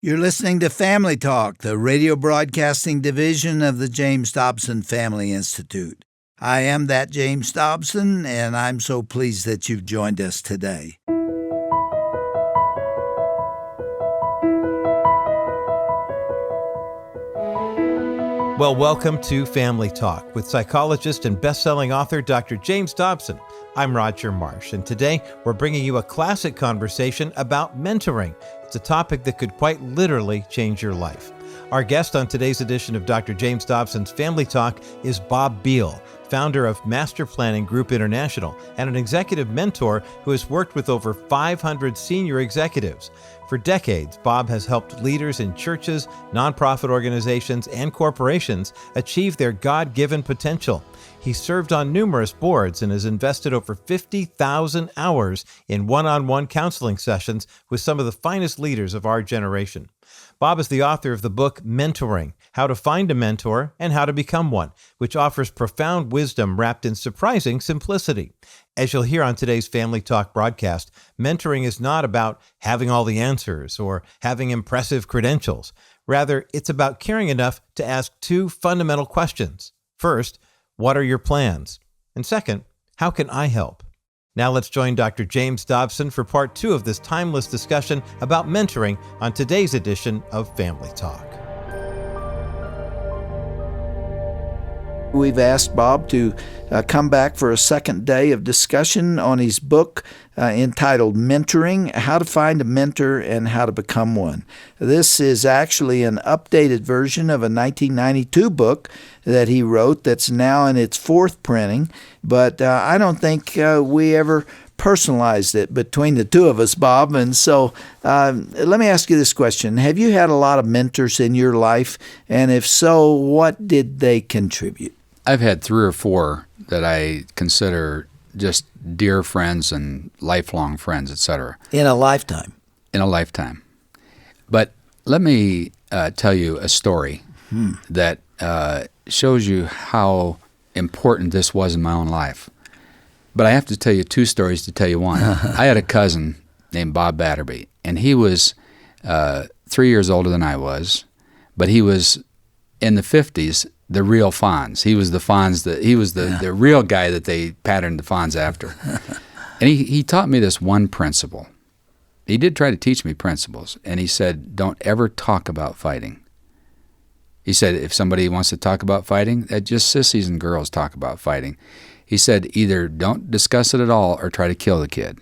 You're listening to Family Talk, the radio broadcasting division of the James Dobson Family Institute. I am that James Dobson, and I'm so pleased that you've joined us today. Well, welcome to Family Talk with psychologist and best-selling author Dr. James Dobson. I'm Roger Marsh, and today we're bringing you a classic conversation about mentoring. It's a topic that could quite literally change your life. Our guest on today's edition of Dr. James Dobson's Family Talk is Bobb Biehl, founder of Master Planning Group International and an executive mentor who has worked with over 500 senior executives. For decades, Bobb has helped leaders in churches, nonprofit organizations, and corporations achieve their God-given potential. He served on numerous boards and has invested over 50,000 hours in one-on-one counseling sessions with some of the finest leaders of our generation. Bobb is the author of the book Mentoring: How to Find a Mentor and How to Become One, which offers profound wisdom wrapped in surprising simplicity. As you'll hear on today's Family Talk broadcast, mentoring is not about having all the answers or having impressive credentials. Rather, it's about caring enough to ask two fundamental questions. First, what are your plans? And second, how can I help? Now let's join Dr. James Dobson for part 2 of this timeless discussion about mentoring on today's edition of Family Talk. We've asked Bobb to come back for a second day of discussion on his book entitled Mentoring: How to Find a Mentor and How to Become One. This is actually an updated version of a 1992 book that he wrote that's now in its 4th printing, but I don't think we ever personalized it between the two of us, Bobb. And so let me ask you this question. Have you had a lot of mentors in your life? And if so, what did they contribute? I've had 3 or 4 that I consider just dear friends and lifelong friends, etc. In a lifetime? In a lifetime. But let me tell you a story that shows you how important this was in my own life. But I have to tell you 2 stories to tell you one. I had a cousin named Bobb Biehl, and he was 3 years older than I was, but he was in the 50s, the real Fonz. He was the Fonz, the real guy that they patterned the Fonz after. And he taught me this one principle. He did try to teach me principles, and he said, don't ever talk about fighting. He said, if somebody wants to talk about fighting, just sissies and girls talk about fighting. He said, either don't discuss it at all or try to kill the kid,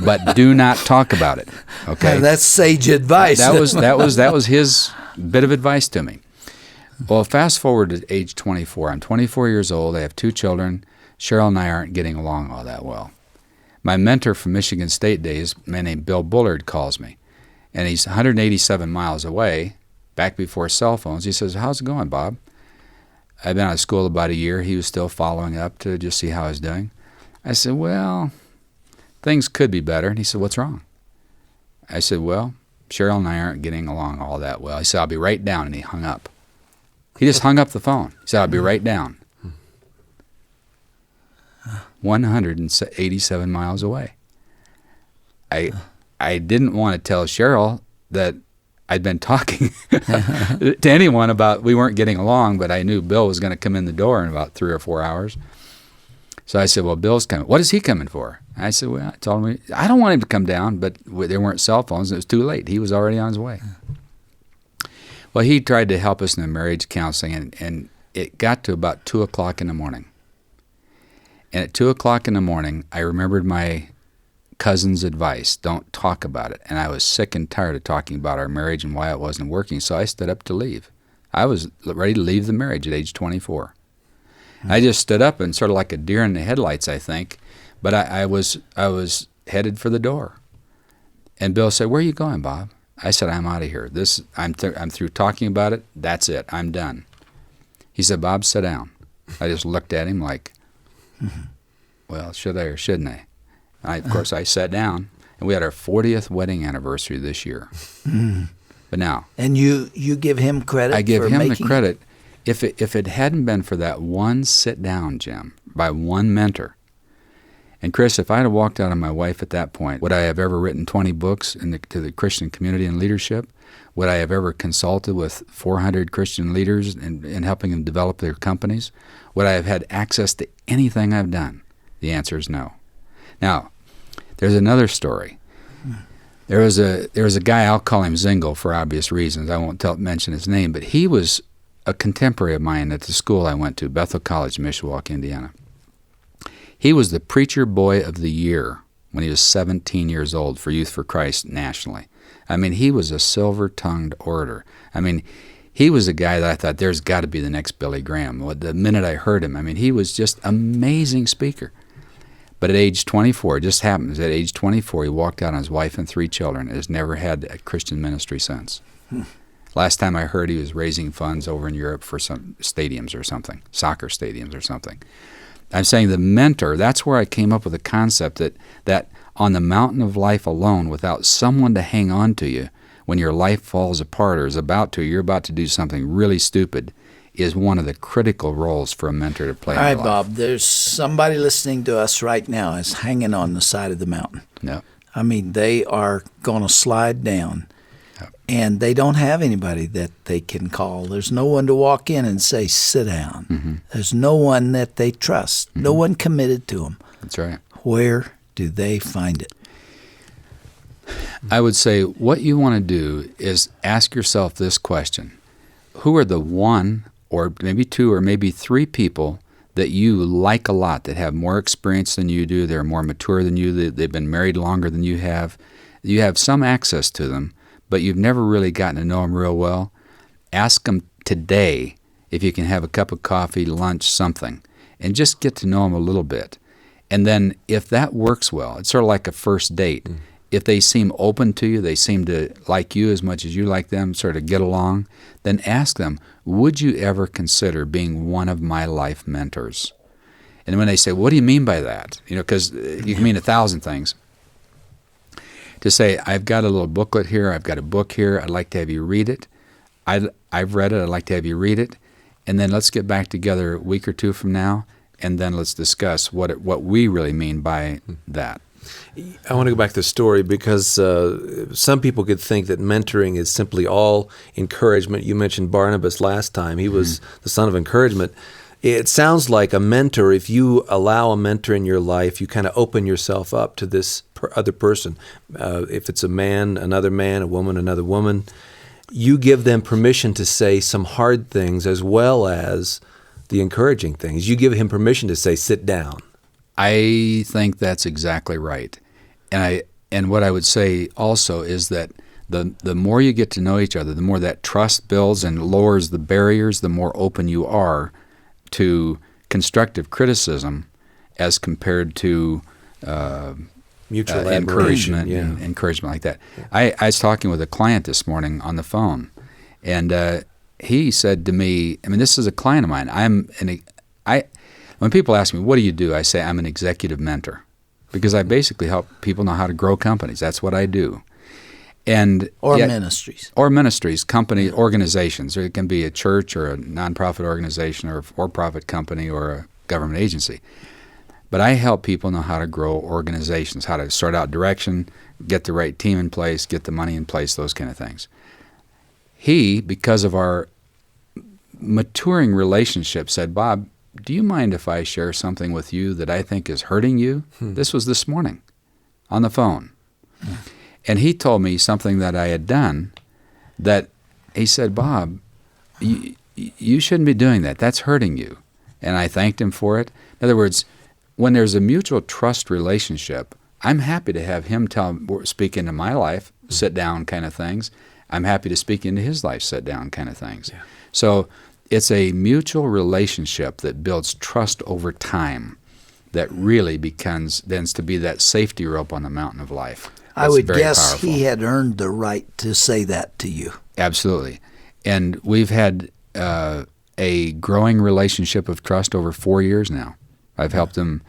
but do not talk about it. Okay, that's sage advice. That was his bit of advice to me. Well, fast forward to age 24. I'm 24 years old. I have 2 children. Cheryl and I aren't getting along all that well. My mentor from Michigan State days, a man named Bill Bullard, calls me, and he's 187 miles away, back before cell phones. He says, how's it going, Bobb? I've been out of school about a year. He was still following up to just see how I was doing. I said, well, things could be better. And he said, what's wrong? I said, well, Cheryl and I aren't getting along all that well. He said, I'll be right down, and he hung up. He just hung up the phone. He said, I'll be right down. 187 miles away. I didn't want to tell Cheryl that I'd been talking to anyone about we weren't getting along, but I knew Bill was going to come in the door in about 3 or 4 hours. So I said, well, Bill's coming. What is he coming for? I said, well, I told him, I don't want him to come down, but there weren't cell phones, and it was too late. He was already on his way. Well, he tried to help us in the marriage counseling, and it got to about 2 o'clock in the morning. And at 2 o'clock in the morning, I remembered my cousin's advice, don't talk about it. And I was sick and tired of talking about our marriage and why it wasn't working, so I stood up to leave. I was ready to leave the marriage at age 24. I just stood up and sort of like a deer in the headlights, I think, but I was headed for the door. And Bill said, where are you going, Bobb? I said, I'm out of here. I'm through talking about it. That's it. I'm done. He said, Bobb, sit down. I just looked at him like, well, should I or shouldn't I? Of course, I sat down, and we had our 40th wedding anniversary this year. But now, and you give him credit. I give for him the making credit. If it hadn't been for that one sit down, Jim, by one mentor, And Chris, if I had walked out on my wife at that point, would I have ever written 20 books to the Christian community and leadership? Would I have ever consulted with 400 Christian leaders in helping them develop their companies? Would I have had access to anything I've done? The answer is no. Now, there's another story. There was a guy, I'll call him Zingle for obvious reasons. I won't mention his name, but he was a contemporary of mine at the school I went to, Bethel College, Mishawaka, Indiana. He was the Preacher Boy of the Year when he was 17 years old for Youth for Christ nationally. I mean, he was a silver-tongued orator. I mean, he was a guy that I thought, there's got to be the next Billy Graham. The minute I heard him, I mean, he was just amazing speaker. But at age 24, it just happens, at age 24, he walked out on his wife and 3 children and has never had a Christian ministry since. Last time I heard, he was raising funds over in Europe for some stadiums or something, soccer stadiums or something. I'm saying the mentor, that's where I came up with the concept that on the mountain of life alone, without someone to hang on to you, when your life falls apart or you're about to do something really stupid, is one of the critical roles for a mentor to play. All right, in your life. Bob, there's somebody listening to us right now is hanging on the side of the mountain. No. I mean, they are going to slide down, and they don't have anybody that they can call. There's no one to walk in and say, sit down. Mm-hmm. There's no one that they trust, no one committed to them. That's right. Where do they find it? I would say what you want to do is ask yourself this question. Who are the one or maybe 2 or maybe 3 people that you like a lot, that have more experience than you do, they're more mature than you, they've been married longer than you have some access to them, but you've never really gotten to know them real well? Ask them today if you can have a cup of coffee, lunch, something, and just get to know them a little bit. And then if that works well, it's sort of like a first date. If they seem open to you, they seem to like you as much as you like them, sort of get along, then ask them, would you ever consider being one of my life mentors? And when they say, what do you mean by that? Because you can mean 1,000 things. To say, I've got a little booklet here, I've got a book here, I'd like to have you read it. I've read it, I'd like to have you read it. And then let's get back together a week or 2 from now, and then let's discuss what we really mean by that. I want to go back to the story because some people could think that mentoring is simply all encouragement. You mentioned Barnabas last time. He was the son of encouragement. It sounds like a mentor, if you allow a mentor in your life, you kind of open yourself up to this other person. If it's a man, a woman, another woman, you give them permission to say some hard things as well as the encouraging things. You give him permission to say, sit down. I think that's exactly right. And what I would say also is that the more you get to know each other, the more that trust builds and lowers the barriers, the more open you are to constructive criticism as compared to mutual encouragement admiration, and encouragement like that. I was talking with a client this morning on the phone, and he said to me, I mean, this is a client of mine. When people ask me, what do you do? I say, I'm an executive mentor, because I basically help people know how to grow companies. That's what I do. Ministries, company, organizations. It can be a church or a nonprofit organization or a for-profit company or a government agency. But I help people know how to grow organizations, how to sort out direction, get the right team in place, get the money in place, those kind of things. He, because of our maturing relationship, said, Bob, do you mind if I share something with you that I think is hurting you? This was this morning on the phone. And he told me something that I had done that he said, Bob, you shouldn't be doing that. That's hurting you. And I thanked him for it. In other words, when there's a mutual trust relationship, I'm happy to have him speak into my life, sit down kind of things. I'm happy to speak into his life, sit down kind of things. Yeah. So it's a mutual relationship that builds trust over time that really tends to be that safety rope on the mountain of life. I would guess powerful. He had earned the right to say that to you. Absolutely. And we've had a growing relationship of trust over 4 years now. I've helped him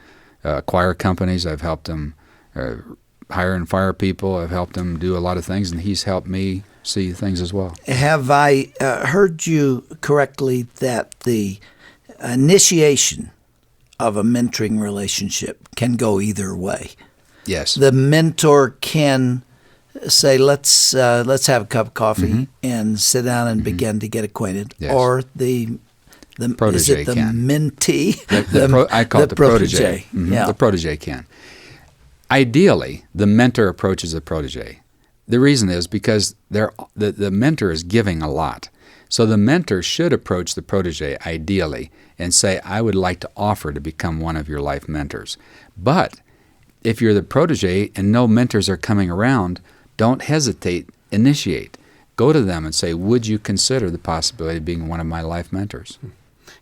acquire companies. I've helped him hire and fire people. I've helped him do a lot of things, and he's helped me see things as well. Have I heard you correctly that the initiation of a mentoring relationship can go either way. Yes. The mentor can say, let's have a cup of coffee and sit down and begin to get acquainted. Yes. Or the protege is it the can. mentee? I call it the protege. Yeah. The protege can. Ideally, the mentor approaches the protege. The reason is because the mentor is giving a lot. So the mentor should approach the protege ideally and say, I would like to offer to become one of your life mentors. But if you're the protege and no mentors are coming around, don't hesitate, initiate. Go to them and say, would you consider the possibility of being one of my life mentors?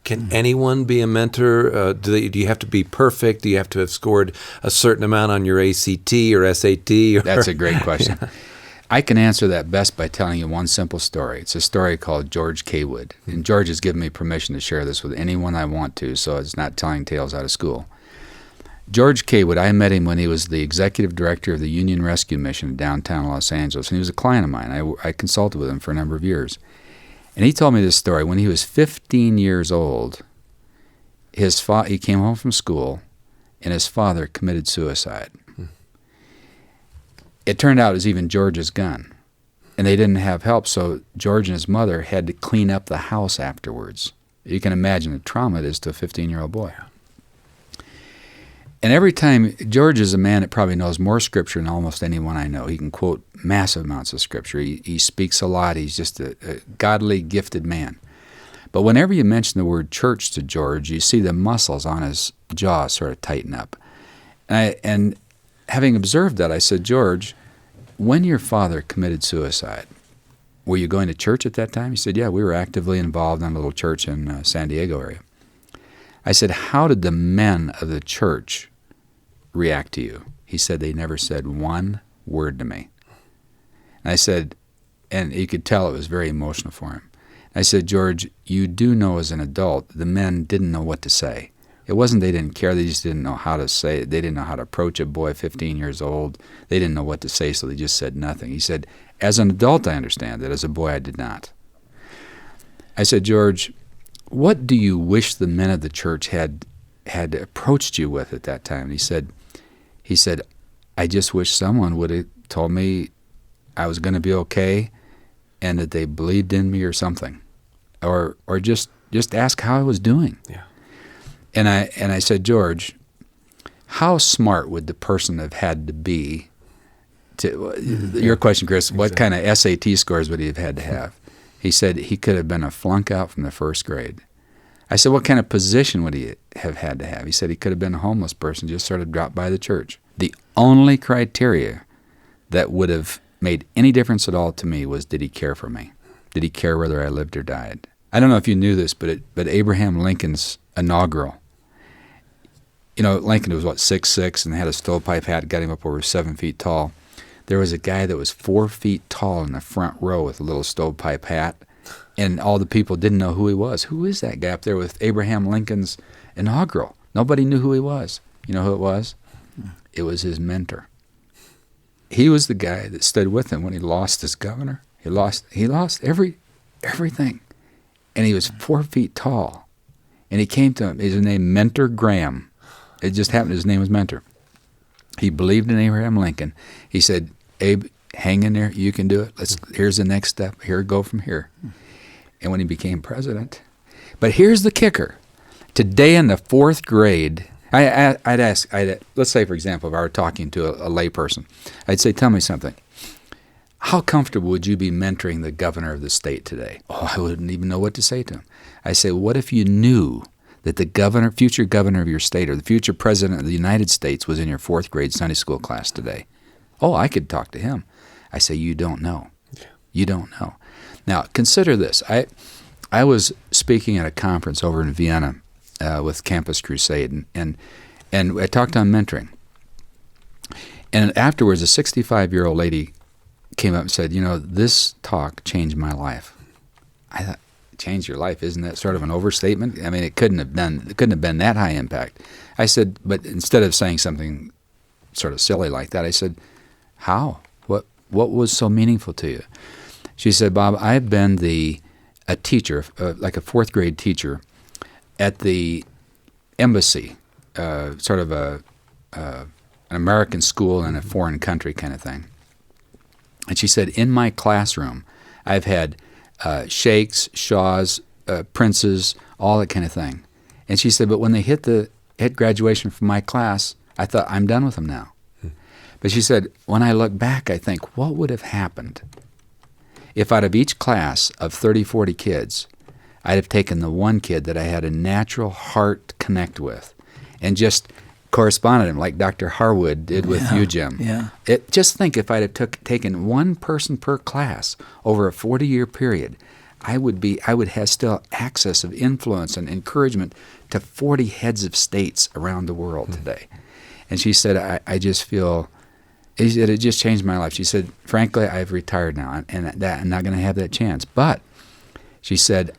Can anyone be a mentor? Do you have to be perfect? Do you have to have scored a certain amount on your ACT or SAT? That's a great question. Yeah. I can answer that best by telling you one simple story. It's a story called George K. Wood. And George has given me permission to share this with anyone I want to, so it's not telling tales out of school. George K. Wood, I met him when he was the executive director of the Union Rescue Mission in downtown Los Angeles, and he was a client of mine. I consulted with him for a number of years. And he told me this story. When he was 15 years old, he came home from school, and his father committed suicide. It turned out it was even George's gun, and they didn't have help, so George and his mother had to clean up the house afterwards. You can imagine the trauma it is to a 15-year-old boy. And every time, George is a man that probably knows more Scripture than almost anyone I know. He can quote massive amounts of Scripture. He speaks a lot. He's just a godly, gifted man. But whenever you mention the word church to George, you see the muscles on his jaw sort of tighten up. And having observed that, I said, George, when your father committed suicide, were you going to church at that time? He said, yeah, we were actively involved in a little church in San Diego area. I said, how did the men of the church react to you? He said, they never said one word to me. And I said, and you could tell it was very emotional for him. I said, George, you do know as an adult, the men didn't know what to say. It wasn't they didn't care, they just didn't know how to say it. They didn't know how to approach a boy 15 years old. They didn't know what to say, so they just said nothing. He said, as an adult, I understand it. As a boy, I did not. I said, George, what do you wish the men of the church had approached you with at that time? And he said, I just wish someone would have told me I was going to be okay and that they believed in me or something. Or just ask how I was doing. Yeah. And I said, George, how smart would the person have had to be to your question, Chris, what kind of SAT scores would he have had to have? He said he could have been a flunk out from the first grade. I said, what kind of position would he have had to have? He said he could have been a homeless person, just sort of dropped by the church. The only criteria that would have made any difference at all to me was, did he care for me? Did he care whether I lived or died? I don't know if you knew this, but Abraham Lincoln's inaugural, Lincoln was, 6'6", and had a stovepipe hat, got him up over 7 feet tall. There was a guy that was 4 feet tall in the front row with a little stovepipe hat, and all the people didn't know who he was. Who is that guy up there with Abraham Lincoln's inaugural? Nobody knew who he was. You know who it was? It was his mentor. He was the guy that stood with him when he lost his governor. He lost everything. And he was 4 feet tall. And he came to him. His name Mentor Graham. It just happened his name was Mentor. He believed in Abraham Lincoln. He said, Abe, hang in there. You can do it. Here's the next step. Here, go from here. And when he became president. But here's the kicker. Today in the 4th grade, I'd ask, let's say, for example, if I were talking to a layperson, I'd say, tell me something. How comfortable would you be mentoring the governor of the state today? Oh, I wouldn't even know what to say to him. I say, what if you knew that the future governor of your state or the future president of the United States was in your 4th grade Sunday school class today? Oh, I could talk to him. I say, you don't know. Yeah. You don't know. Now, consider this. I was speaking at a conference over in Vienna with Campus Crusade, and I talked on mentoring. And afterwards, a 65-year-old lady came up and said, this talk changed my life. I thought, change your life, isn't that sort of an overstatement? I mean, it couldn't have been that high impact. I said, but instead of saying something sort of silly like that, I said, how? What was so meaningful to you? She said, Bob, I've been a teacher, like a 4th grade teacher, at the embassy sort of an American school in a foreign country kind of thing. And she said, in my classroom, I've had sheikhs, shahs, princes, all that kind of thing. And she said, but when they hit graduation from my class, I thought, I'm done with them now. But she said, when I look back, I think, what would have happened if out of each class of 30, 40 kids, I'd have taken the one kid that I had a natural heart connect with and just corresponded him like Dr. Harwood did with you, Jim. Yeah. Just think if I'd have taken one person per class over a 40-year period, I would have still access of influence and encouragement to 40 heads of states around the world today. And she said, I just feel, it just changed my life. She said, frankly, I've retired now, and I'm not going to have that chance. But she said,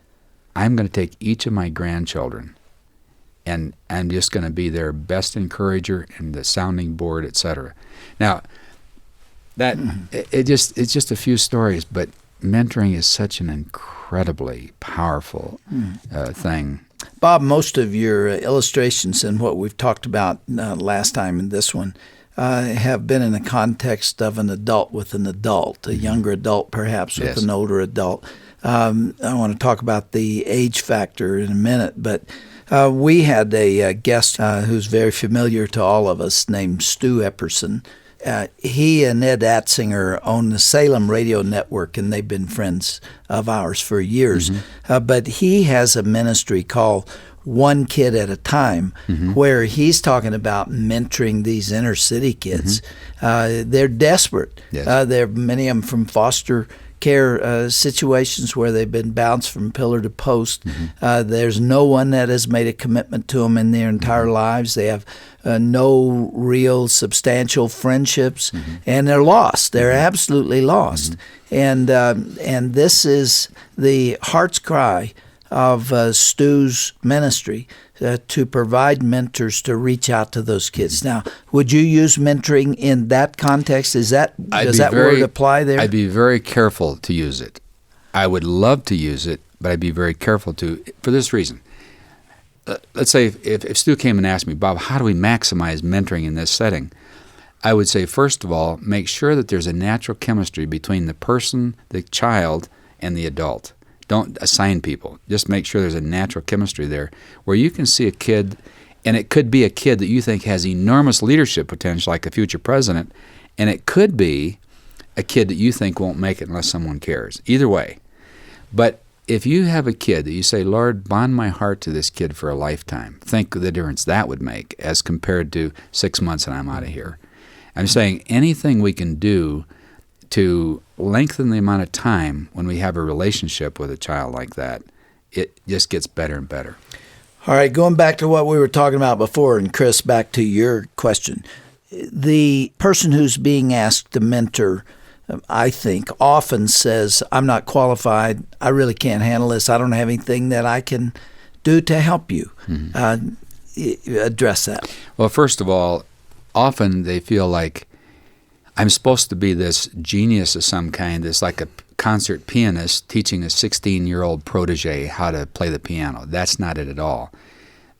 I'm going to take each of my grandchildren, and I'm just going to be their best encourager and the sounding board, etc. Now, it's just a few stories, but mentoring is such an incredibly powerful thing. Bob, most of your illustrations and what we've talked about last time in this one have been in the context of an adult with an adult, a younger adult perhaps with an older adult. I want to talk about the age factor in a minute, but we had a guest who's very familiar to all of us named Stu Epperson. He and Ed Atzinger own the Salem Radio Network, and they've been friends of ours for years. But he has a ministry called One Kid at a Time, where he's talking about mentoring these inner city kids. They're desperate. There are many of them from foster care situations where they've been bounced from pillar to post. There's no one that has made a commitment to them in their entire lives. They have no real substantial friendships, and they're lost. They're absolutely lost. And this is the heart's cry of Stu's ministry, to provide mentors to reach out to those kids. Now, would you use mentoring in that context? Does that word apply there? I'd be very careful to use it. I would love to use it, but I'd be very careful to, for this reason. Let's say if Stu came and asked me, Bob, how do we maximize mentoring in this setting? I would say, first of all, make sure that there's a natural chemistry between the person, the child, and the adult. Don't assign people. Just make sure there's a natural chemistry there where you can see a kid, and it could be a kid that you think has enormous leadership potential, like a future president, and it could be a kid that you think won't make it unless someone cares. Either way. But if you have a kid that you say, Lord, bond my heart to this kid for a lifetime, think of the difference that would make as compared to 6 months and I'm out of here. I'm saying anything we can do to lengthen the amount of time when we have a relationship with a child like that, it just gets better and better. All right, going back to what we were talking about before, and Chris, back to your question. The person who's being asked to mentor, I think, often says, I'm not qualified, I really can't handle this, I don't have anything that I can do to help you. Address that. Well, first of all, often they feel like I'm supposed to be this genius of some kind, this like a concert pianist teaching a 16-year-old protege how to play the piano. That's not it at all.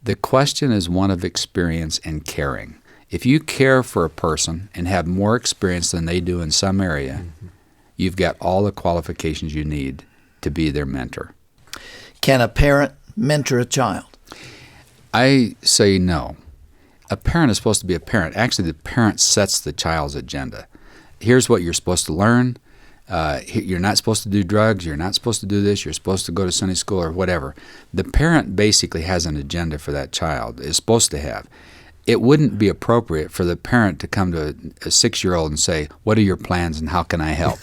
The question is one of experience and caring. If you care for a person and have more experience than they do in some area, you've got all the qualifications you need to be their mentor. Can a parent mentor a child? I say no. A parent is supposed to be a parent. Actually, the parent sets the child's agenda. Here's what you're supposed to learn. You're not supposed to do drugs. You're not supposed to do this. You're supposed to go to Sunday school or whatever. The parent basically has an agenda for that child, is supposed to have. It wouldn't be appropriate for the parent to come to a 6-year-old and say, what are your plans and how can I help?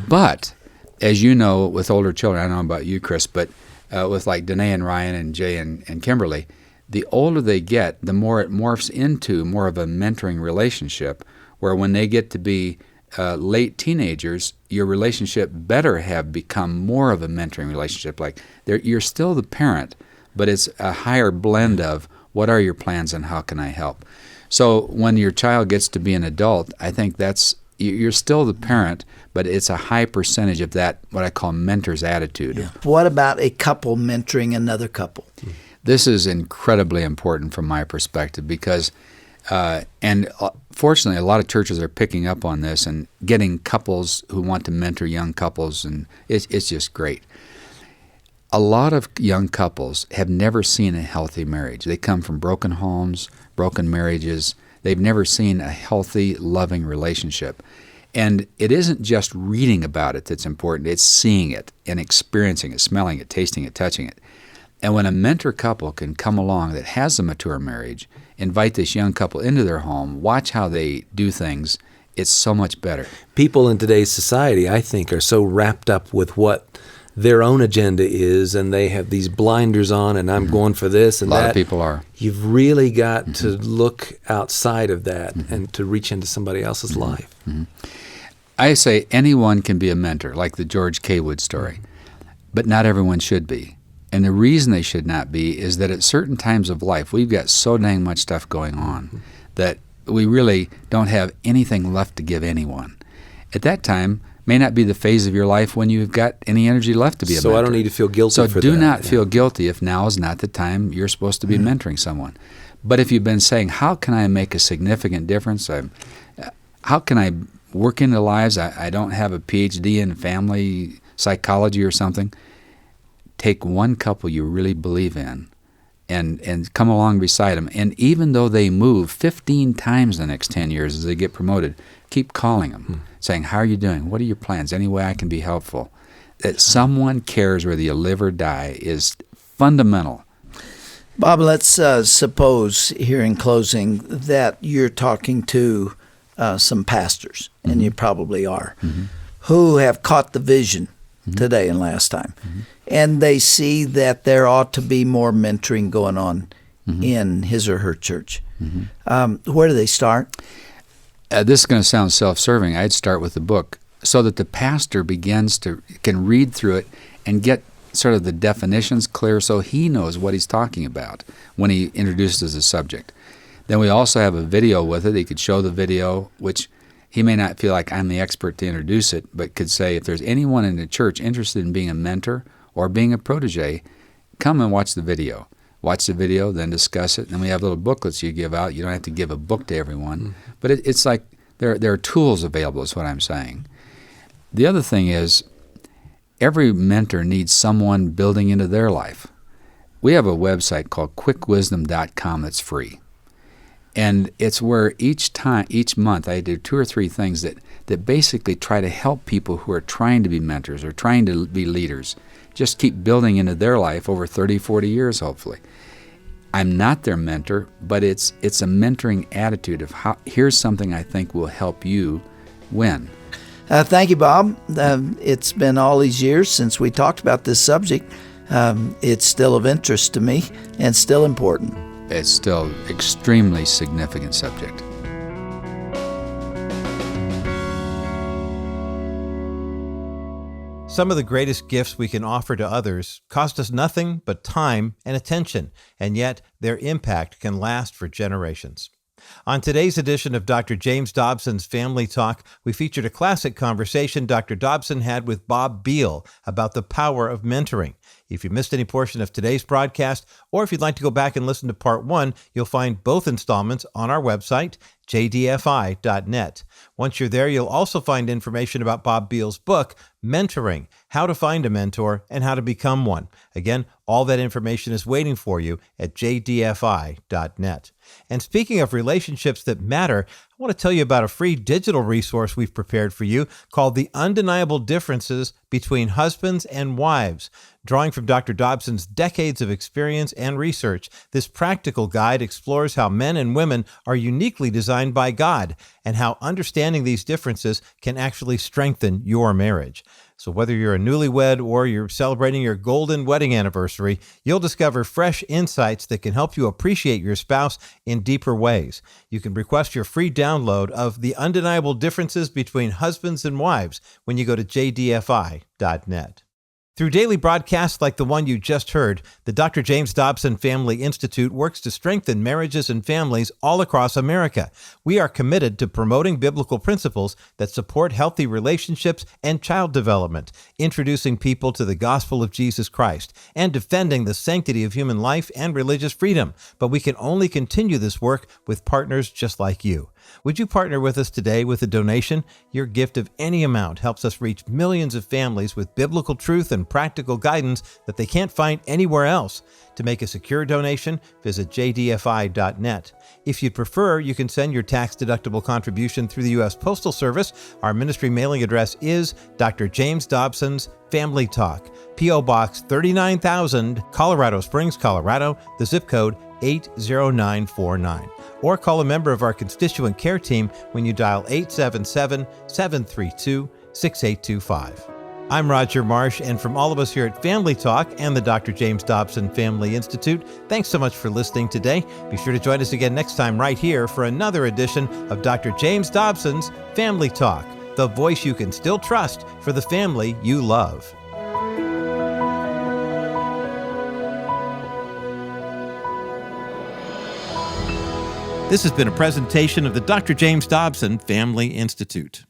But, as you know, with older children, I don't know about you, Chris, but with like Danae and Ryan and Jay and Kimberly, the older they get, the more it morphs into more of a mentoring relationship, where when they get to be late teenagers, your relationship better have become more of a mentoring relationship. Like you're still the parent, but it's a higher blend of what are your plans and how can I help? So when your child gets to be an adult, I think you're still the parent, but it's a high percentage of that, what I call mentor's attitude. Yeah. What about a couple mentoring another couple? This is incredibly important from my perspective because, fortunately, a lot of churches are picking up on this and getting couples who want to mentor young couples, and it's just great. A lot of young couples have never seen a healthy marriage. They come from broken homes, broken marriages. They've never seen a healthy, loving relationship. And it isn't just reading about it that's important. It's seeing it and experiencing it, smelling it, tasting it, touching it. And when a mentor couple can come along that has a mature marriage, invite this young couple into their home, watch how they do things, it's so much better. People in today's society, I think, are so wrapped up with what their own agenda is, and they have these blinders on, and I'm going for this and that. A lot of people are. You've really got to look outside of that and to reach into somebody else's life. I say anyone can be a mentor, like the George K. Wood story, but not everyone should be. And the reason they should not be is that at certain times of life, we've got so dang much stuff going on that we really don't have anything left to give anyone. At that time, may not be the phase of your life when you've got any energy left to be a mentor. So I don't need to feel guilty for that. So do not feel guilty if now is not the time you're supposed to be mentoring someone. But if you've been saying, how can I make a significant difference? How can I work into lives? I don't have a PhD in family psychology or something. Take one couple you really believe in and come along beside them. And even though they move 15 times the next 10 years as they get promoted, keep calling them, saying, how are you doing? What are your plans? Any way I can be helpful? That someone cares whether you live or die is fundamental. Bob, let's suppose here in closing that you're talking to some pastors, and you probably are, who have caught the vision today and last time. And they see that there ought to be more mentoring going on in his or her church. Where do they start? This is going to sound self-serving. I'd start with the book so that the pastor can read through it and get sort of the definitions clear so he knows what he's talking about when he introduces the subject. Then we also have a video with it. He could show the video, which he may not feel like I'm the expert to introduce it, but could say if there's anyone in the church interested in being a mentor or being a protege, come and watch the video. Watch the video, then discuss it. And we have little booklets you give out. You don't have to give a book to everyone. But it's like there are tools available is what I'm saying. The other thing is every mentor needs someone building into their life. We have a website called quickwisdom.com that's free. And it's where each month I do 2 or 3 things that basically try to help people who are trying to be mentors or trying to be leaders just keep building into their life over 30, 40 years, hopefully. I'm not their mentor, but it's a mentoring attitude of here's something I think will help you win. Thank you, Bob. It's been all these years since we talked about this subject. It's still of interest to me and still important. It's still extremely significant subject. Some of the greatest gifts we can offer to others cost us nothing but time and attention, and yet their impact can last for generations. On today's edition of Dr. James Dobson's Family Talk, we featured a classic conversation Dr. Dobson had with Bobb Biehl about the power of mentoring. If you missed any portion of today's broadcast, or if you'd like to go back and listen to part 1, you'll find both installments on our website, jdfi.net. Once you're there, you'll also find information about Bobb Biehl's book, Mentoring: How to Find a Mentor and How to Become One. Again, all that information is waiting for you at jdfi.net. And speaking of relationships that matter, I want to tell you about a free digital resource we've prepared for you called The Undeniable Differences Between Husbands and Wives. Drawing from Dr. Dobson's decades of experience and research, this practical guide explores how men and women are uniquely designed by God and how understanding these differences can actually strengthen your marriage. So whether you're a newlywed or you're celebrating your golden wedding anniversary, you'll discover fresh insights that can help you appreciate your spouse in deeper ways. You can request your free download of The Undeniable Differences Between Husbands and Wives when you go to jdfi.net. Through daily broadcasts like the one you just heard, the Dr. James Dobson Family Institute works to strengthen marriages and families all across America. We are committed to promoting biblical principles that support healthy relationships and child development, introducing people to the gospel of Jesus Christ, and defending the sanctity of human life and religious freedom. But we can only continue this work with partners just like you. Would you partner with us today with a donation? Your gift of any amount helps us reach millions of families with biblical truth and practical guidance that they can't find anywhere else. To make a secure donation, visit jdfi.net. If you'd prefer, you can send your tax-deductible contribution through the U.S. Postal Service. Our ministry mailing address is Dr. James Dobson's Family Talk, P.O. Box 39,000, Colorado Springs, Colorado, the zip code 80949. Or call a member of our constituent care team when you dial 877-732-6825. I'm Roger Marsh, and from all of us here at Family Talk and the Dr. James Dobson Family Institute, thanks so much for listening today. Be sure to join us again next time right here for another edition of Dr. James Dobson's Family Talk, the voice you can still trust for the family you love. This has been a presentation of the Dr. James Dobson Family Institute.